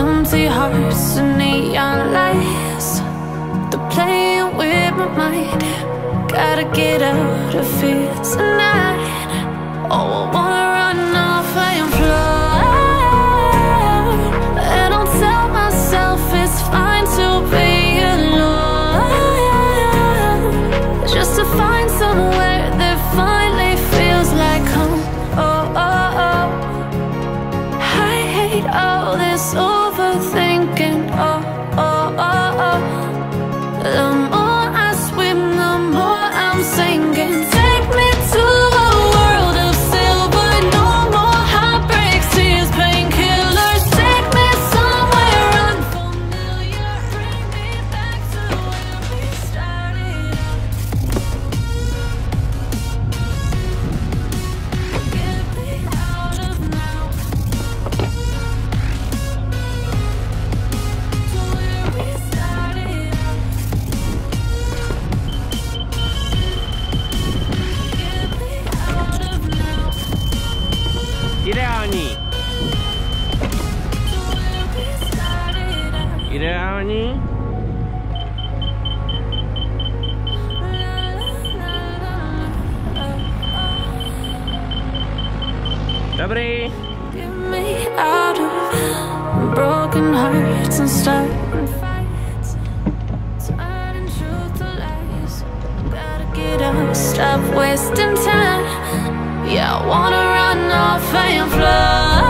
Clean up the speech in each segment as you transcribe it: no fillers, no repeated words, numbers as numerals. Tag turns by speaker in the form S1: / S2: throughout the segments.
S1: empty hearts and neon lights. They're playing with my mind. Gotta get out of here tonight. Oh, I wanna run off and fly. And I'll tell myself it's fine to be alone, just to find somewhere that finally feels like home. Oh, oh, oh. I hate all this overthinking. Oh, oh, oh, oh. The more I swim, the more I'm sinking. Take me to a world of silver. No more heartbreaks, tears, painkillers. Take me somewhere unfamiliar. Bring me back to where we started. Get me out of now, to where we started. Get me out of now,
S2: Ideální,
S1: to where we started.
S2: ideální. Dobrý.
S1: Get me out of broken hearts and starting fights, turning truth to lies. Gotta get up, stop wasting time. Yeah, I wanna run off and fly.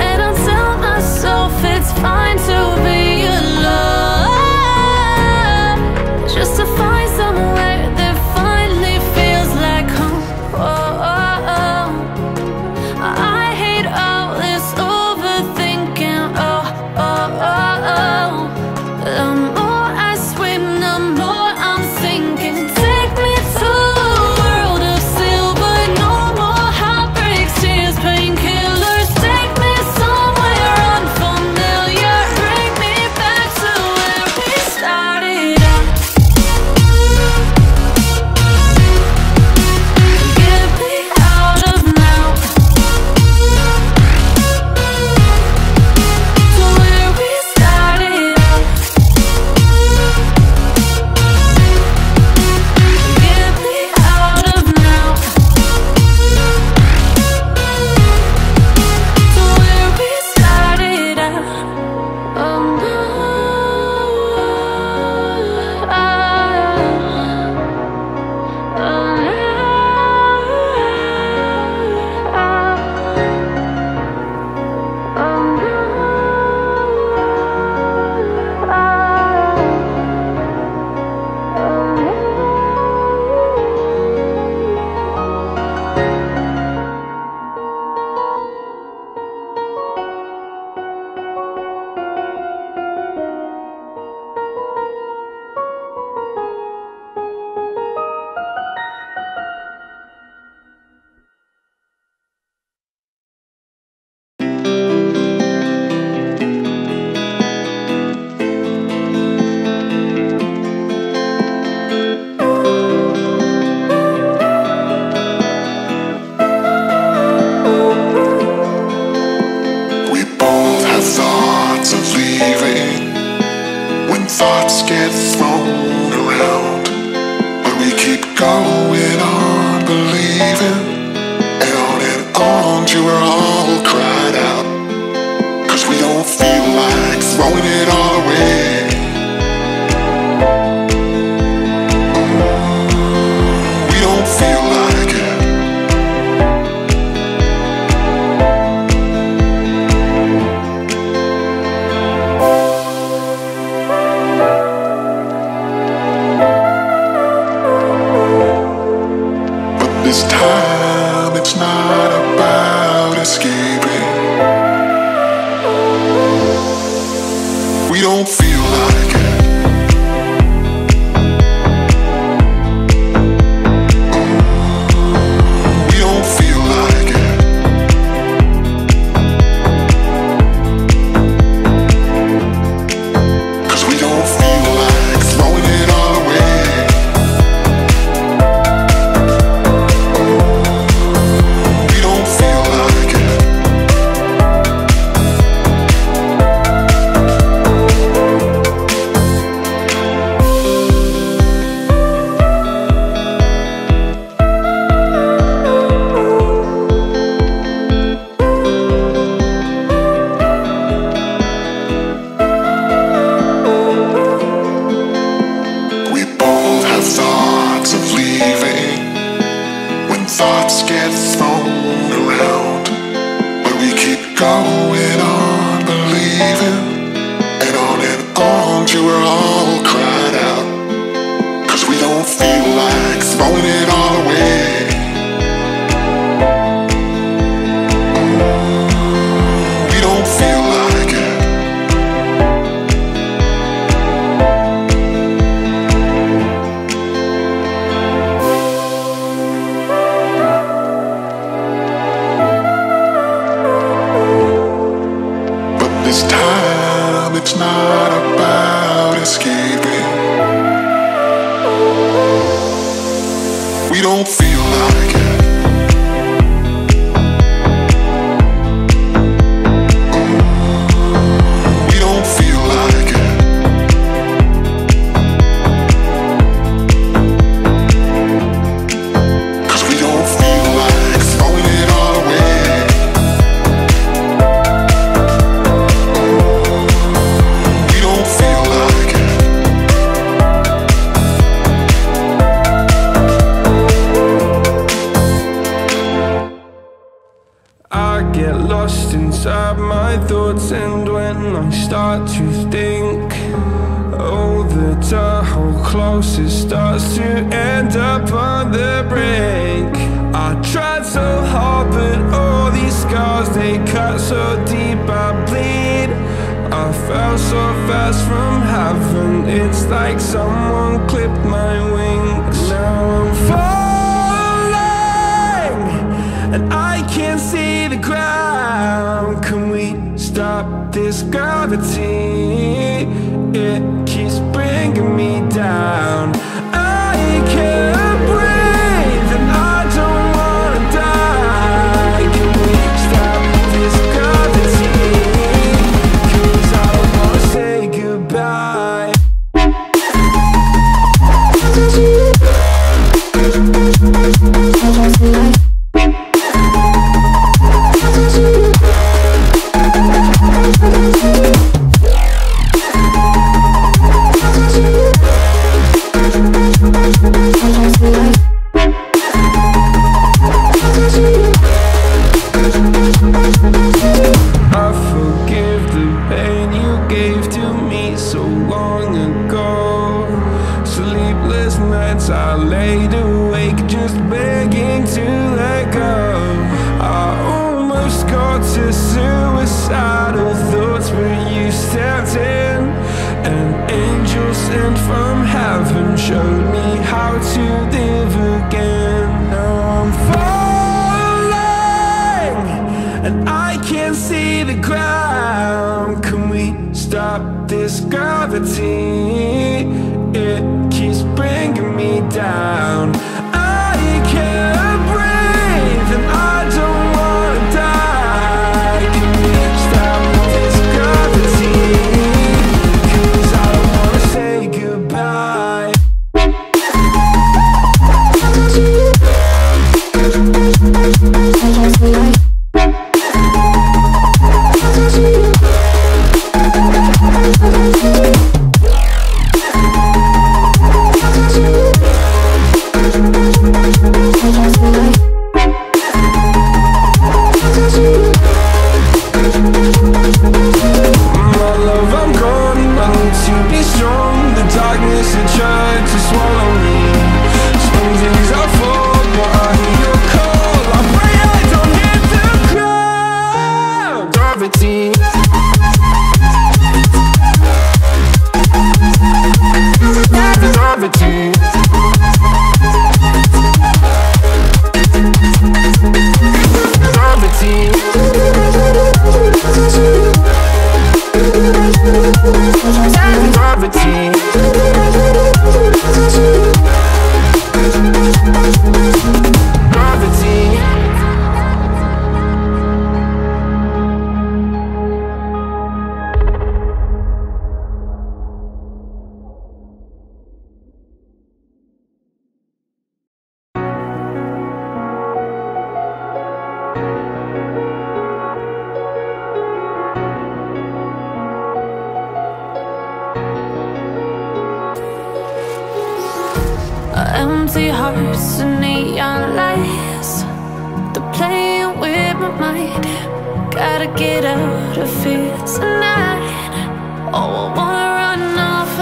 S1: And I'll tell myself it's fine to be alone, just to find somewhere that finally feels like home. Oh, oh, oh. I hate all this overthinking. Oh, oh, oh, oh. The more I swim, the more I'm sinking. Take me to a world of silver. No more heartbreaks, tears, painkillers. Take me somewhere unfamiliar. Bring me back to where we started. Get me out of now, to where we started. Get me out of now, to where we started. Oh no,
S3: We both have thoughts of leaving when thoughts get thrown around. But we keep going on believing, and on till we're all cried out. 'Cause we don't feel like throwing it all away. We don't feel like it. But this time it's not about escaping. We don't feel like it. We don't feel like it. 'Cause we don't feel like throwing it all away. We don't feel like it. you were all cried out, 'cause we don't feel like throwing it all away. We don't feel like it. But this time it's not about escaping. We don't feel like it. We don't feel like it. 'Cause we don't feel like throwing it all away. We don't feel like it.
S4: I get lost inside my thoughts, and when I start to think, oh, the Tahoe closest starts to end up on the brink. I tried so hard, but all these scars, they cut so deep I bleed. I fell so fast from heaven, it's like someone clipped my wings. Now I'm falling, and I can't see the ground. Can we stop this gravity? It keeps bringing me down. I can't breathe, and I don't wanna die. Can we stop this gravity? 'Cause I don't wanna say goodbye. I forgive the pain you gave to me so long ago. Sleepless nights I laid awake just begging to let go. I almost got to suicidal thoughts, but you stepped in. An angel sent from heaven showed me how to live again. Now I'm falling, and I can't see the ground. Can we stop this gravity? It keeps bringing me down. I can't breathe, and I don't wanna die. Can we stop this gravity? 'Cause I don't wanna say goodbye. My love, I'm gone. I need to be strong. The darkness had tried to swallow me. Some days I fall, but I hear your call. I pray I don't hit the ground. Gravity. Gravity. Gravity. Gravity. Gravity.
S1: Empty hearts and neon lights, they're playing with my mind. Gotta get out of here tonight. Oh, I wanna run off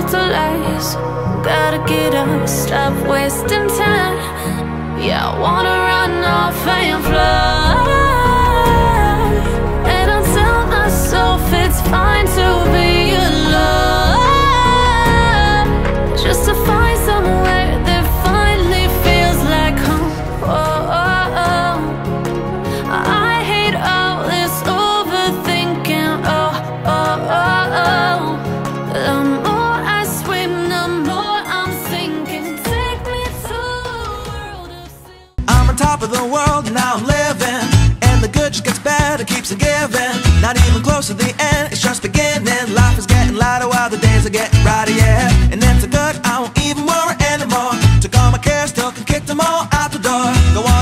S1: have to lies. Gotta get up, stop wasting time. Yeah, I wanna run off and fly. And I tell myself it's fine to be alone, just to find somewhere that finally feels like home. Oh, oh, oh. I hate all this overthinking. Oh, oh, oh, oh. The more I swim, the more I'm sinking. Take me to a world of sin.
S5: I'm on top of the world, now I'm living, and the good just gets better, keeps on giving. Not even close to the end, it's just beginning. Life is getting lighter while the days are getting brighter, yeah. And it's so good, I won't even worry anymore. Took all my cares, took and kicked them all out the door. Go on